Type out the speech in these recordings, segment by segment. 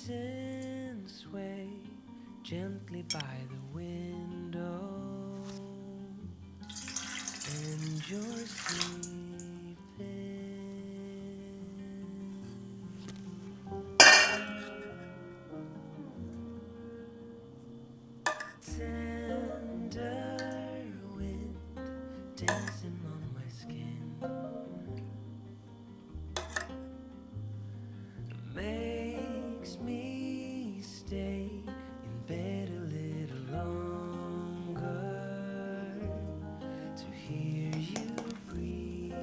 Curtains sway gently by the window, and you're sleeping. Tender wind dancing on my skin makes me stay in bed a little longer to hear you breathing.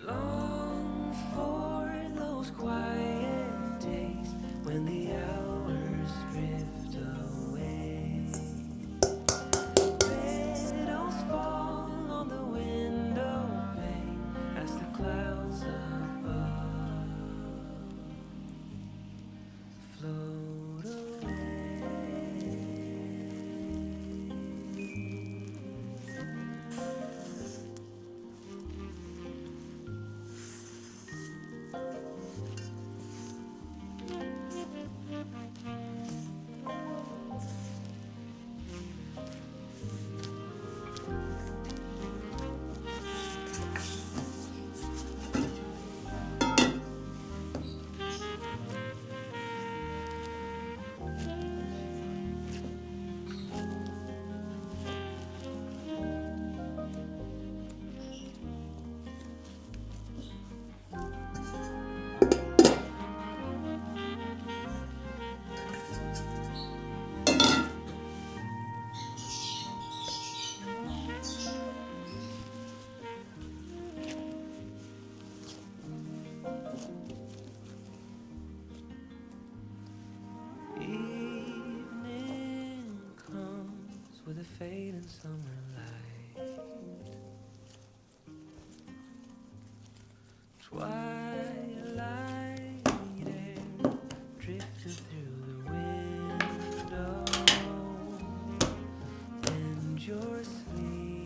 Long for those quiet days when the hours drift away. Petals fall on the window pane as the clouds above float away. Evening comes with a fading summer light. Twilight air drifting through the window, and you're sleeping.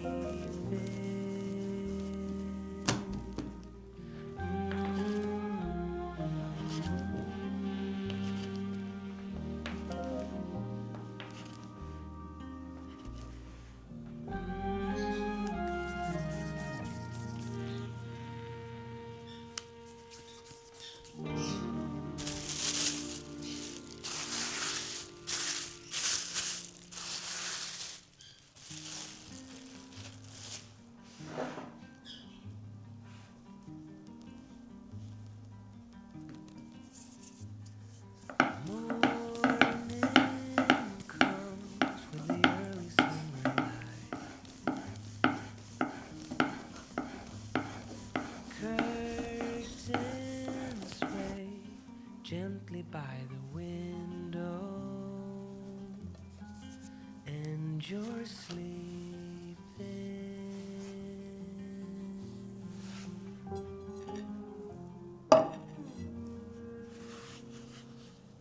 Curtains sway gently by the window, and you're sleeping.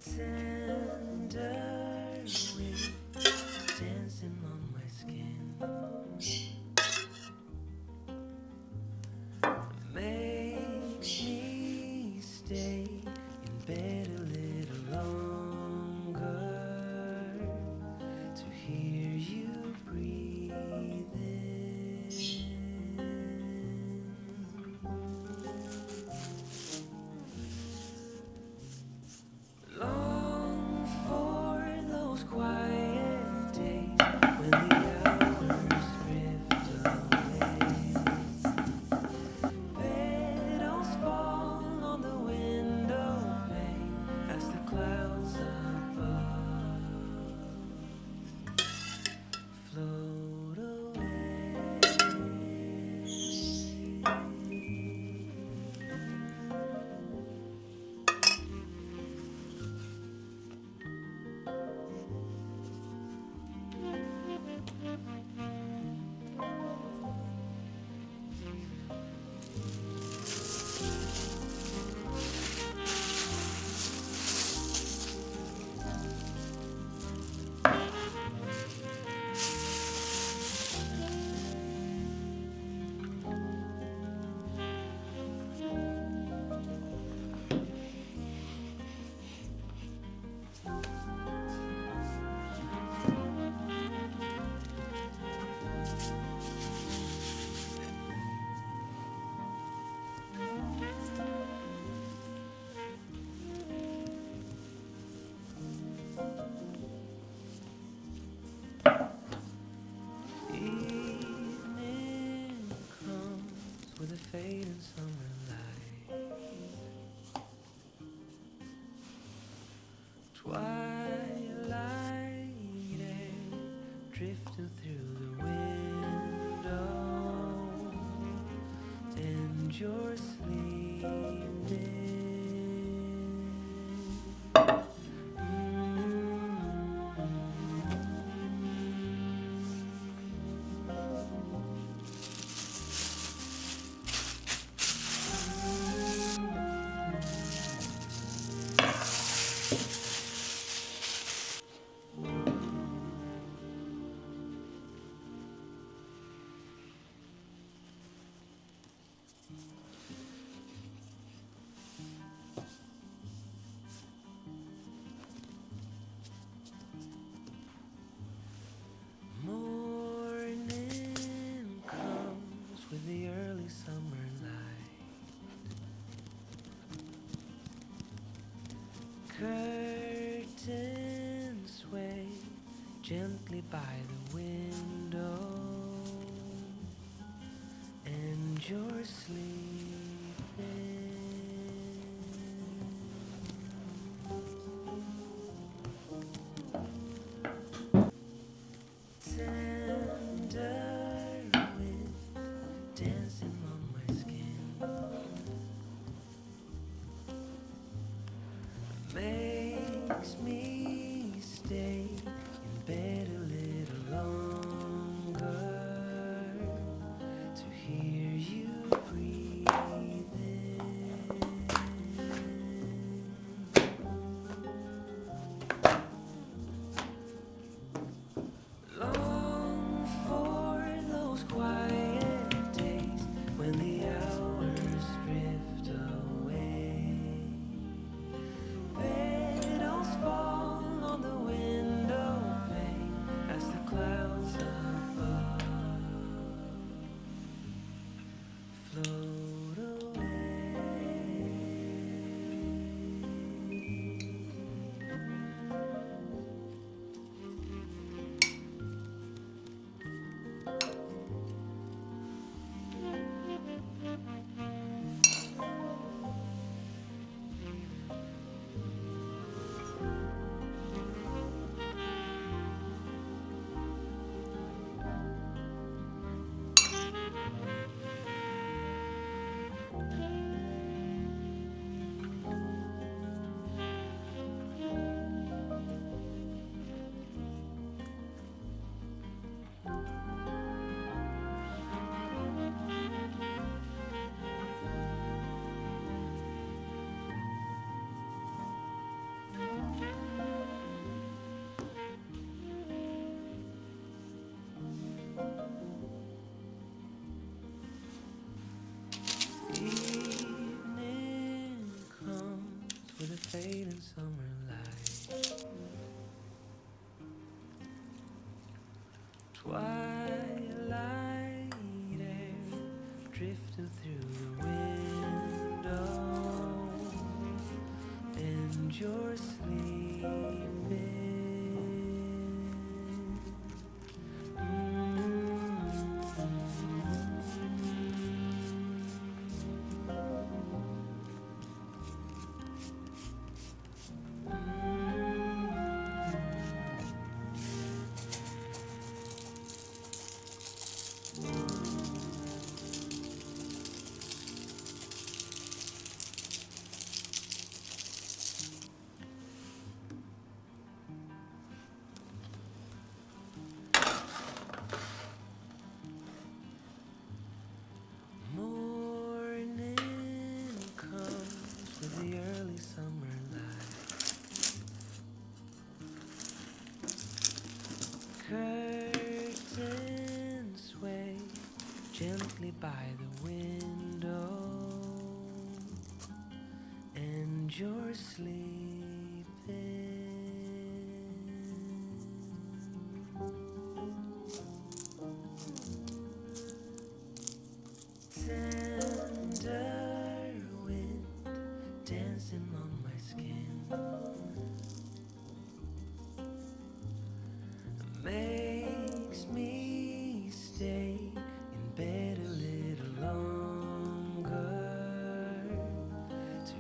Tender wind dancing on my skin makes me stay in bed a little longer to hear you breathe. Twilight air drifting through the window, and you're sleeping. Morning comes with the early summer light. Curtains sway gently by the window, and you're sleeping. Tender wind dancing on my skin makes me stay in bed a little longer to hear you breathing. Long for those quiet days when the hours drift away. Petals fall on the window pane as the clouds above float away. Evening comes with a fading summer light. Twilight air drifting through the window, and you're sleeping. Morning comes with the early summer light. Curtains sway gently by the window, and you're sleeping. Tender wind dancing on my skin